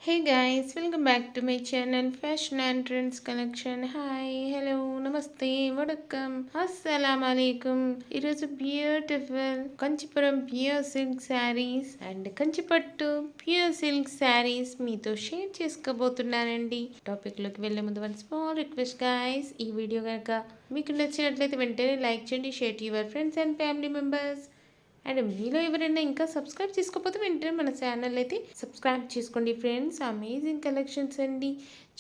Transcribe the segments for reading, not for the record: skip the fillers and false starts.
Hey guys, welcome back to my channel Fashion and Trends Collection. Hi, hello, namaste, vadakkam, assalamu alaikum. It is a beautiful Kanchipuram pure silk sarees and Kanchipattu pure silk sarees మీతో share చేసుకోబోతున్నానండి. టాపిక్లోకి వెళ్ళే ముందు one small request guys, ఈ video కనుక మీకు నచ్చినట్లయితే వెంటనే like చేయండి, share to your friends and family members. And మీలో ఎవరైనా ఇంకా సబ్స్క్రైబ్ చేసుకోకపోతే వెంటనే మన ఛానల్ అయితే సబ్స్క్రైబ్ చేసుకోండి ఫ్రెండ్స్. అమేజింగ్ కలెక్షన్స్ అండి.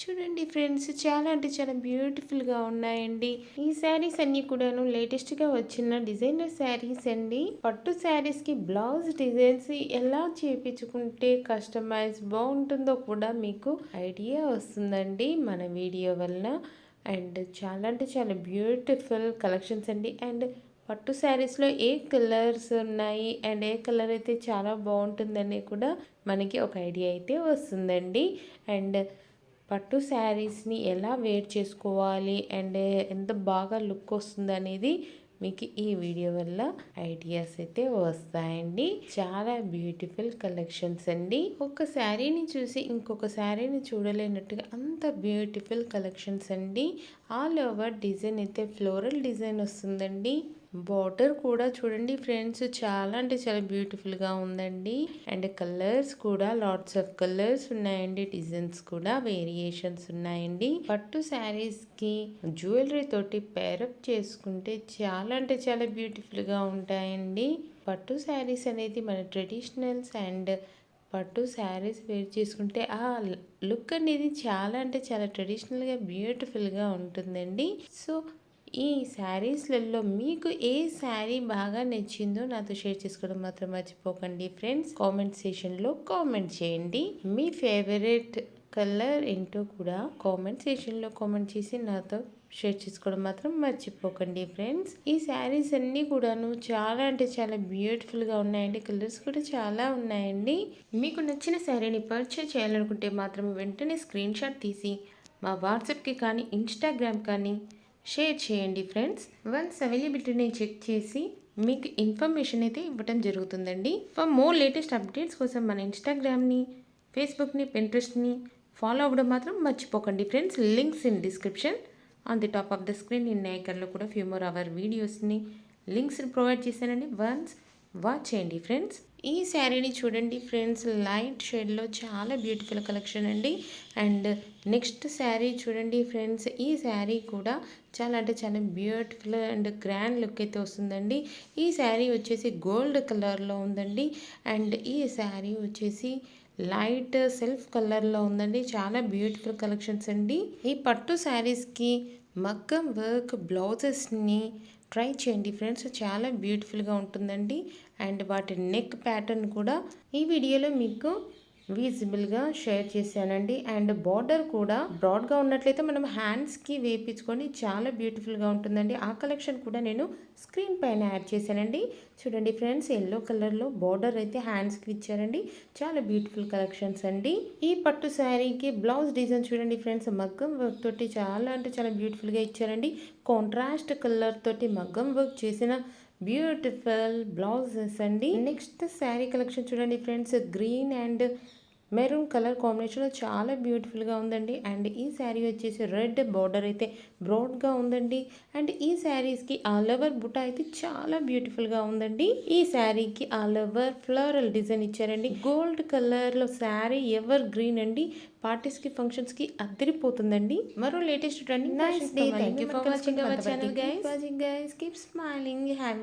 చూడండి ఫ్రెండ్స్, చాలా అంటే చాలా బ్యూటిఫుల్గా ఉన్నాయండి. ఈ శారీస్ అన్నీ కూడాను లేటెస్ట్గా వచ్చిన డిజైనర్ శారీస్ అండి. పట్టు శారీస్కి బ్లౌజ్ డిజైన్స్ ఎలా చేయించుకుంటే కస్టమైజ్ బాగుంటుందో కూడా మీకు ఐడియా వస్తుందండి మన వీడియో వల్ల. అండ్ చాలా అంటే చాలా బ్యూటిఫుల్ కలెక్షన్స్ అండి. అండ్ పట్టు శారీస్లో ఏ కలర్స్ ఉన్నాయి అండ్ ఏ కలర్ అయితే చాలా బాగుంటుందని కూడా మనకి ఒక ఐడియా అయితే వస్తుందండి. అండ్ పట్టు శారీస్ని ఎలా వేర్ చేసుకోవాలి అండ్ ఎంత బాగా లుక్ వస్తుంది అనేది మీకు ఈ వీడియో వల్ల ఐడియాస్ అయితే వస్తాయండి. చాలా బ్యూటిఫుల్ కలెక్షన్స్ అండి. ఒక శారీని చూసి ఇంకొక శారీని చూడలేనట్టుగా అంత బ్యూటిఫుల్ కలెక్షన్స్ అండి. ఆల్ ఓవర్ డిజైన్ అయితే ఫ్లోరల్ డిజైన్ వస్తుందండి. బార్డర్ కూడా చూడండి ఫ్రెండ్స్, చాలా అంటే చాలా బ్యూటిఫుల్గా ఉందండి. అండ్ కలర్స్ కూడా లాట్స్ ఆఫ్ కలర్స్ ఉన్నాయండి. డిజైన్స్ కూడా వేరియేషన్స్ ఉన్నాయండి. పట్టు శారీస్కి జ్యువెలరీ తోటి పేరప్ చేసుకుంటే చాలా అంటే చాలా బ్యూటిఫుల్గా ఉంటాయండి. పట్టు శారీస్ అనేది మన ట్రెడిషనల్స్ అండ్ పట్టు శారీస్ వేర్ చేసుకుంటే ఆ లుక్ అనేది చాలా అంటే చాలా ట్రెడిషనల్గా బ్యూటిఫుల్గా ఉంటుందండి. సో ఈ శారీస్లలో మీకు ఏ శారీ బాగా నచ్చిందో నాతో షేర్ చేసుకోవడం మాత్రం మర్చిపోకండి ఫ్రెండ్స్. కామెంట్ సెషన్లో కామెంట్ చేయండి. మీ ఫేవరెట్ కలర్ ఏంటో కూడా కామెంట్ సెషన్లో కామెంట్ చేసి నాతో షేర్ చేసుకోవడం మాత్రం మర్చిపోకండి ఫ్రెండ్స్. ఈ శారీస్ అన్నీ కూడాను చాలా అంటే చాలా బ్యూటిఫుల్గా ఉన్నాయండి. కలర్స్ కూడా చాలా ఉన్నాయండి. మీకు నచ్చిన శారీని పర్చేస్ చేయాలనుకుంటే మాత్రం వెంటనే స్క్రీన్ షాట్ తీసి మా వాట్సాప్కి కానీ ఇన్స్టాగ్రామ్ కానీ షేర్ చేయండి ఫ్రెండ్స్. వన్స్ అవైలబిలిటీని చెక్ చేసి మీకు ఇన్ఫర్మేషన్ అయితే ఇవ్వడం జరుగుతుందండి. ఫర్ మోర్ లేటెస్ట్ అప్డేట్స్ కోసం మన ఇన్స్టాగ్రామ్ని, ఫేస్బుక్ని, పింట్రెస్ట్ని ఫాలో అవ్వడం మాత్రం మర్చిపోకండి friends. Links in description on the top of the screen. In ఐకన్లో కూడా ఫ్యూ మోర్ అవర్ వీడియోస్ని లింక్స్ని ప్రొవైడ్ చేశానండి. వన్స్ వాచ్ చేయండి ఫ్రెండ్స్. ఈ శారీని చూడండి ఫ్రెండ్స్, లైట్ షేడ్లో చాలా బ్యూటిఫుల్ కలెక్షన్ అండి. అండ్ నెక్స్ట్ శారీ చూడండి ఫ్రెండ్స్, ఈ శారీ కూడా చాలా అంటే చాలా బ్యూటిఫుల్ అండ్ గ్రాండ్ లుక్ అయితే వస్తుందండి. ఈ శారీ వచ్చేసి గోల్డ్ కలర్లో ఉందండి. అండ్ ఈ శారీ వచ్చేసి లైట్ సెల్ఫ్ కలర్లో ఉందండి. చాలా బ్యూటిఫుల్ కలెక్షన్స్ అండి. ఈ పట్టు శారీస్కి మగ్గం వర్క్ బ్లౌజెస్ని ట్రై చేయండి ఫ్రెండ్స్, చాలా బ్యూటిఫుల్గా ఉంటుందండి. అండ్ వాటి నెక్ ప్యాటర్న్ కూడా ఈ వీడియోలో మీకు విజిబుల్గా షేర్ చేశానండి. అండ్ బార్డర్ కూడా బ్రాడ్గా ఉన్నట్లయితే మనం హ్యాండ్స్కి వేయించుకొని చాలా బ్యూటిఫుల్గా ఉంటుందండి. ఆ కలెక్షన్ కూడా నేను స్క్రీన్ పైన యాడ్ చేశానండి. చూడండి ఫ్రెండ్స్, ఎల్లో కలర్లో బార్డర్ అయితే హ్యాండ్స్కి ఇచ్చారండి. చాలా బ్యూటిఫుల్ కలెక్షన్స్ అండి. ఈ పట్టు శారీకి బ్లౌజ్ డిజైన్ చూడండి ఫ్రెండ్స్, మగ్గం వర్క్ తోటి చాలా అంటే చాలా బ్యూటిఫుల్గా ఇచ్చారండి. కాంట్రాస్ట్ కలర్ తోటి మగ్గం వర్క్ చేసిన బ్యూటిఫుల్ బ్లౌజెస్ అండి. నెక్స్ట్ శారీ కలెక్షన్ చూడండి friends, green and maroon colour కాంబినేషన్లో చాలా బ్యూటిఫుల్గా ఉందండి. అండ్ ఈ శారీ వచ్చేసి రెడ్ బార్డర్ అయితే బ్రాడ్గా ఉందండి. అండ్ ఈ శారీస్కి ఆల్ ఓవర్ బుట్ట అయితే చాలా బ్యూటిఫుల్గా ఉందండి. ఈ శారీకి ఆల్ ఓవర్ ఫ్లోరల్ డిజైన్ ఇచ్చారండి. గోల్డ్ కలర్లో శారీ ఎవర్ గ్రీన్ అండి. పార్టీస్కి ఫంక్షన్స్కి అద్దరిపోతుందండి. మరో latest trending. Nice day. Thank you for watching our channel guys. Keep smiling. Have